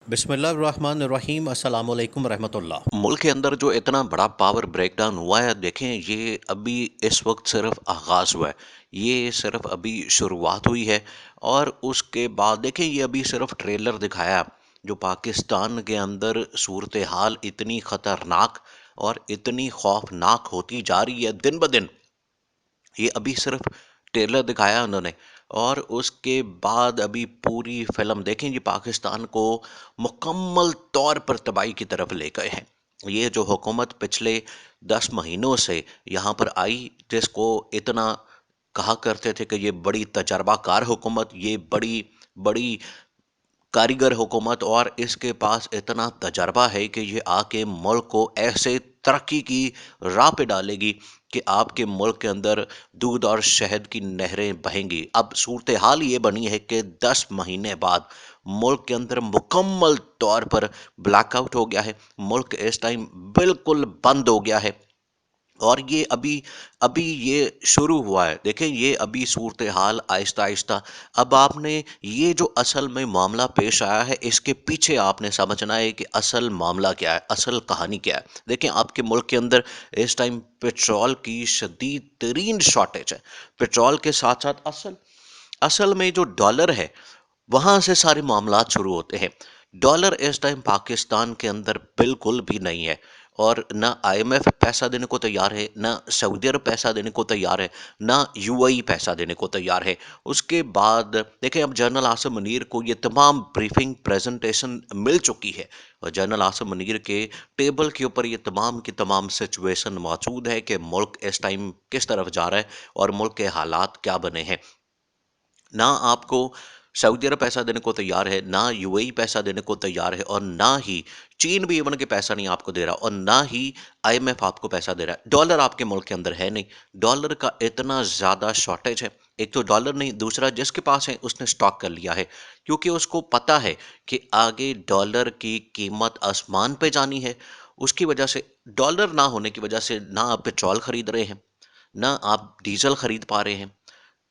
बिस्मिल्लाहिर्रहमानिर्रहीम अस्सलाम वालेकुम रहमतुल्लाह। मुल्क के अंदर जो इतना बड़ा पावर ब्रेकडाउन हुआ है, देखें ये अभी इस वक्त सिर्फ आगाज़ हुआ है। ये सिर्फ अभी शुरुआत हुई है और उसके बाद देखें ये अभी सिर्फ ट्रेलर दिखाया। जो पाकिस्तान के अंदर सूरत हाल इतनी ख़तरनाक और इतनी खौफनाक होती जा रही है दिन ब दिन। ये अभी सिर्फ ट्रेलर दिखाया उन्होंने और उसके बाद अभी पूरी फिल्म देखें। ये पाकिस्तान को मुकम्मल तौर पर तबाही की तरफ ले गए हैं। ये जो हुकूमत पिछले 10 महीनों से यहाँ पर आई, जिसको इतना कहा करते थे कि ये बड़ी तजर्बाकार हुकूमत, ये बड़ी बड़ी कारीगर हुकूमत और इसके पास इतना तजर्बा है कि ये आके मुल्क को ऐसे तरक्की की राह पे डालेगी कि आपके मुल्क के अंदर दूध और शहद की नहरें बहेंगी। अब सूरत हाल ये बनी है कि 10 महीने बाद मुल्क के अंदर मुकम्मल तौर पर ब्लैकआउट हो गया है। मुल्क इस टाइम बिल्कुल बंद हो गया है और ये अभी अभी ये शुरू हुआ है। देखें ये अभी सूरत हाल आहिस्ता आहिस्ता। अब आपने ये जो असल में मामला पेश आया है, इसके पीछे आपने समझना है कि असल मामला क्या है, असल कहानी क्या है। देखें आपके मुल्क के अंदर इस टाइम पेट्रोल की शदीद तरीन शॉर्टेज है। पेट्रोल के साथ साथ असल असल में जो डॉलर है, वहां से सारे मामलात शुरू होते हैं। डॉलर इस टाइम पाकिस्तान के अंदर बिल्कुल भी नहीं है और ना आईएमएफ पैसा देने को तैयार है, ना सऊदी अरब पैसा देने को तैयार है, ना यूएई पैसा देने को तैयार है। उसके बाद देखें अब जनरल आसिम मुनीर को ये तमाम ब्रीफिंग प्रेजेंटेशन मिल चुकी है और जनरल आसिम मुनीर के टेबल के ऊपर ये तमाम की तमाम सिचुएशन मौजूद है कि मुल्क इस टाइम किस तरफ जा रहा है और मुल्क के हालात क्या बने हैं। ना आपको सऊदी अरब पैसा देने को तैयार है, ना यूएई पैसा देने को तैयार है और ना ही चीन भी इवन के पैसा नहीं आपको दे रहा और ना ही आईएमएफ आपको पैसा दे रहा है। डॉलर आपके मुल्क के अंदर है नहीं। डॉलर का इतना ज़्यादा शॉर्टेज है। एक तो डॉलर नहीं, दूसरा जिसके पास है उसने स्टॉक कर लिया है क्योंकि उसको पता है कि आगे डॉलर की कीमत आसमान पे जानी है। उसकी वजह से डॉलर ना होने की वजह से ना आप पेट्रोल खरीद रहे हैं, ना आप डीजल खरीद पा रहे हैं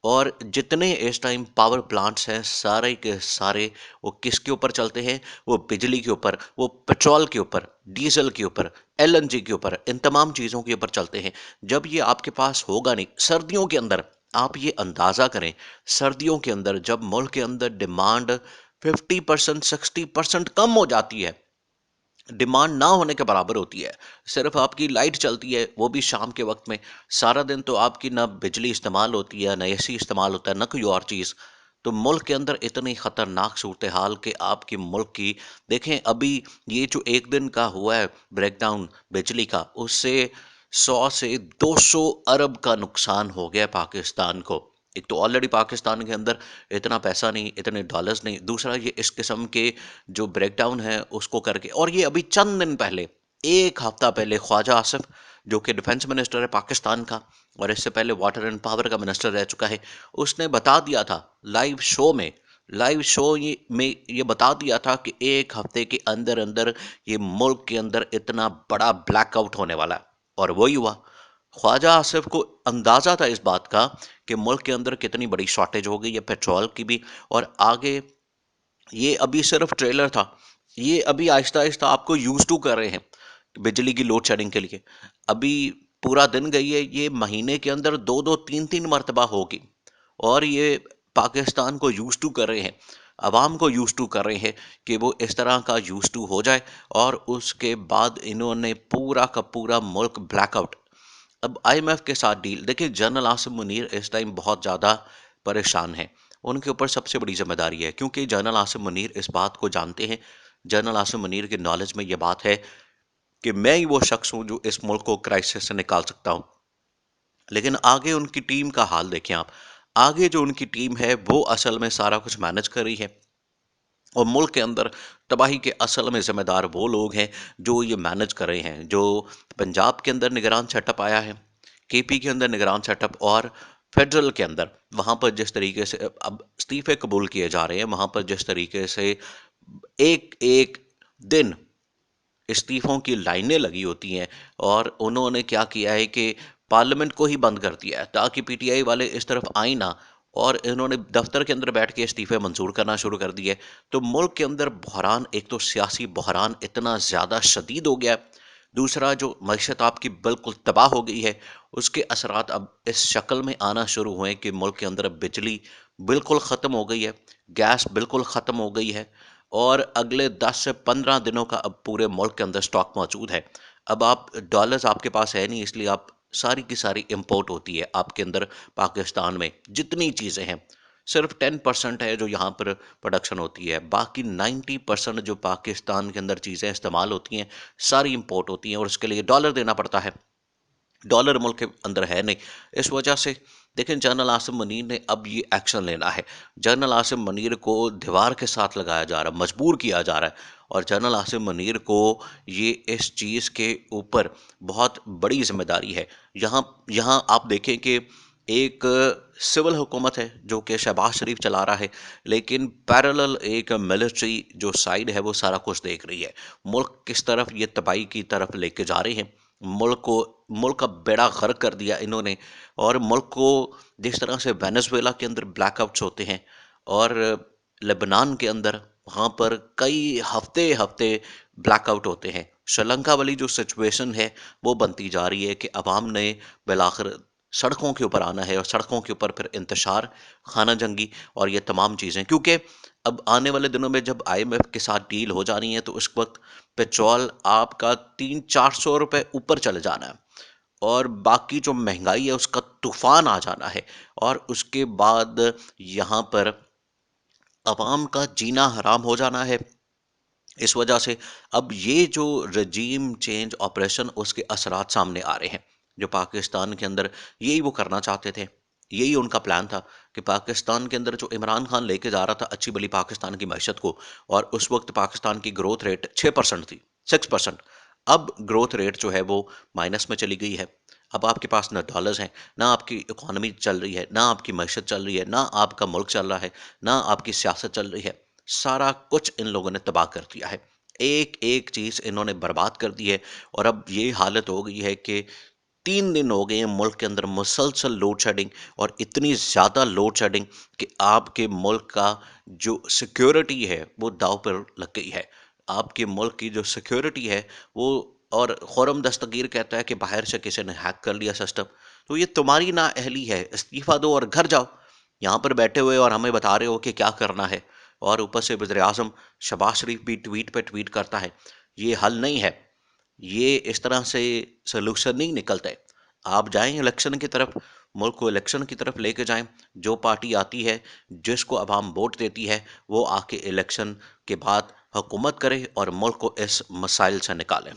और जितने इस टाइम पावर प्लांट्स हैं सारे के सारे वो किसके ऊपर चलते हैं? वो बिजली के ऊपर, वो पेट्रोल के ऊपर, डीजल के ऊपर, एलएनजी के ऊपर, इन तमाम चीज़ों के ऊपर चलते हैं। जब ये आपके पास होगा नहीं सर्दियों के अंदर, आप ये अंदाज़ा करें, सर्दियों के अंदर जब मुल्क के अंदर डिमांड 50% 60% कम हो जाती है, डिमांड ना होने के बराबर होती है। सिर्फ आपकी लाइट चलती है, वो भी शाम के वक्त में। सारा दिन तो आपकी ना बिजली इस्तेमाल होती है, ना एसी इस्तेमाल होता है, ना कोई और चीज़। तो मुल्क के अंदर इतनी ख़तरनाक सूरत हाल कि आपकी मुल्क की देखें अभी ये जो एक दिन का हुआ है ब्रेकडाउन बिजली का, उससे 100 से 200 अरब का नुकसान हो गया पाकिस्तान को। एक तो ऑलरेडी पाकिस्तान के अंदर इतना पैसा नहीं, इतने डॉलर्स नहीं, दूसरा ये इस किस्म के जो ब्रेकडाउन है उसको करके। और ये अभी चंद दिन पहले, एक हफ्ता पहले ख्वाजा आसिफ जो कि डिफेंस मिनिस्टर है पाकिस्तान का और इससे पहले वाटर एंड पावर का मिनिस्टर रह चुका है, उसने बता दिया था लाइव शो में ये बता दिया था कि एक हफ्ते के अंदर अंदर ये मुल्क के अंदर इतना बड़ा ब्लैकआउट होने वाला है। और वही हुआ। ख्वाजा आसिफ को अंदाजा था इस बात का कि मुल्क के अंदर कितनी बड़ी शॉर्टेज हो गई है पेट्रोल की भी। और आगे ये अभी सिर्फ ट्रेलर था। ये अभी आहिस्ता आहिस्ता आपको यूज टू कर रहे हैं बिजली की लोड शेडिंग के लिए। अभी पूरा दिन गई है, ये महीने के अंदर दो दो तीन तीन मरतबा होगी और ये पाकिस्तान को यूज टू कर रहे हैं, अवाम को यूज टू कर रहे हैं कि वो इस तरह का यूज टू हो जाए। और उसके बाद इन्होंने पूरा का पूरा मुल्क ब्लैकआउट। अब आईएमएफ के साथ डील देखिए, जनरल आसिम मुनीर इस टाइम बहुत ज़्यादा परेशान है। उनके ऊपर सबसे बड़ी जिम्मेदारी है क्योंकि जनरल आसिम मुनीर इस बात को जानते हैं। जनरल आसिम मुनीर के नॉलेज में ये बात है कि मैं ही वो शख्स हूँ जो इस मुल्क को क्राइसिस से निकाल सकता हूँ। लेकिन आगे उनकी टीम का हाल देखें आप। आगे जो उनकी टीम है वो असल में सारा कुछ मैनेज कर रही है और मुल्क के अंदर तबाही के असल में ज़िम्मेदार वो लोग हैं जो ये मैनेज कर रहे हैं। जो पंजाब के अंदर निगरान सेटअप आया है, केपी के अंदर निगरान सेटअप और फेडरल के अंदर, वहाँ पर जिस तरीके से अब इस्तीफे कबूल किए जा रहे हैं, वहाँ पर जिस तरीके से एक एक दिन इस्तीफों की लाइनें लगी होती हैं। और उन्होंने क्या किया है कि पार्लियामेंट को ही बंद कर दिया है ताकि पीटीआई वाले इस तरफ आए ना और इन्होंने दफ्तर के अंदर बैठ के इस्तीफे मंजूर करना शुरू कर दिए। तो मुल्क के अंदर बहरान, एक तो सियासी बहरान इतना ज़्यादा शदीद हो गया है, दूसरा जो मईशत आपकी बिल्कुल तबाह हो गई है, उसके असरात अब इस शक्ल में आना शुरू हुए कि मुल्क के अंदर बिजली बिल्कुल ख़त्म हो गई है, गैस बिल्कुल ख़त्म हो गई है और अगले 10 से 15 दिनों का अब पूरे मुल्क के अंदर स्टॉक मौजूद है। अब आप डॉलर्स आपके पास है नहीं, इसलिए आप सारी की सारी इंपोर्ट होती है आपके अंदर पाकिस्तान में। जितनी चीज़ें हैं सिर्फ 10% है जो यहाँ पर प्रोडक्शन होती है, बाकी 90% जो पाकिस्तान के अंदर चीज़ें इस्तेमाल होती हैं सारी इंपोर्ट होती हैं और उसके लिए डॉलर देना पड़ता है। डॉलर मुल्क के अंदर है नहीं। इस वजह से देखें, जनरल आसिम मनीर ने अब ये एक्शन लेना है। जनरल आसिम मनीर को दीवार के साथ लगाया जा रहा है, मजबूर किया जा रहा है और जनरल आसिम मनीर को ये इस चीज़ के ऊपर बहुत बड़ी जिम्मेदारी है। यहाँ यहाँ आप देखें कि एक सिविल हुकूमत है जो कि शहबाज शरीफ चला रहा है, लेकिन पैरेलल एक मिलिट्री जो साइड है वो सारा कुछ देख रही है। मुल्क किस तरफ ये तबाही की तरफ लेके जा रहे हैं, मुल्क का बेड़ा गर्क कर दिया इन्होंने। और मुल्क को जिस तरह से वेनेजुएला के अंदर ब्लैकआउट्स होते हैं और लेबनान के अंदर वहाँ पर कई हफ्ते हफ्ते ब्लैकआउट होते हैं, श्रीलंका वाली जो सिचुएशन है वो बनती जा रही है कि अवाम ने बिलाखिर सड़कों के ऊपर आना है और सड़कों के ऊपर फिर इंतशार, खाना जंगी और ये तमाम चीज़ें। क्योंकि अब आने वाले दिनों में जब IMF के साथ डील हो जानी है तो उस वक्त पेट्रोल आपका 300-400 रुपए ऊपर चले जाना है और बाकी जो महंगाई है उसका तूफान आ जाना है और उसके बाद यहाँ पर अवाम का जीना हराम हो जाना है। इस वजह से अब ये जो रजीम चेंज ऑपरेशन, उसके असरात सामने आ रहे हैं। जो पाकिस्तान के अंदर यही वो करना चाहते थे, यही उनका प्लान था कि पाकिस्तान के अंदर जो इमरान खान लेके जा रहा था अच्छी भली पाकिस्तान की मैशत को, और उस वक्त पाकिस्तान की ग्रोथ रेट 6% थी, 6%। अब ग्रोथ रेट जो है वो माइनस में चली गई है। अब आपके पास ना डॉलर्स हैं, ना आपकी इकोनॉमी चल रही है, ना आपकी मैशत चल रही है, ना आपका मुल्क चल रहा है, ना आपकी सियासत चल रही है। सारा कुछ इन लोगों ने तबाह कर दिया है। एक एक चीज़ इन्होंने बर्बाद कर दी है और अब ये हालत हो गई है कि 3 दिन हो गए हैं मुल्क के अंदर मुसलसल लोड शेडिंग, और इतनी ज़्यादा लोड शेडिंग कि आपके मुल्क का जो सिक्योरिटी है वो दाव पर लग गई है। आपके मुल्क की जो सिक्योरिटी है वो, और खुरम दस्तगीर कहता है कि बाहर से किसी ने हैक कर लिया सिस्टम, तो ये तुम्हारी नाअहली है, इस्तीफा दो और घर जाओ। यहाँ पर बैठे हुए और हमें बता रहे हो कि क्या करना है, और ऊपर से वज़ीर आज़म शहबाज शरीफ भी ट्वीट पे ट्वीट करता है। ये हल नहीं है, ये इस तरह से सलूशन नहीं निकलता है। आप जाएं इलेक्शन की तरफ, मुल्क को इलेक्शन की तरफ लेके जाएं। जो पार्टी आती है, जिसको अवाम वोट देती है, वो आके इलेक्शन के बाद हुकूमत करे और मुल्क को इस मसाइल से निकालें।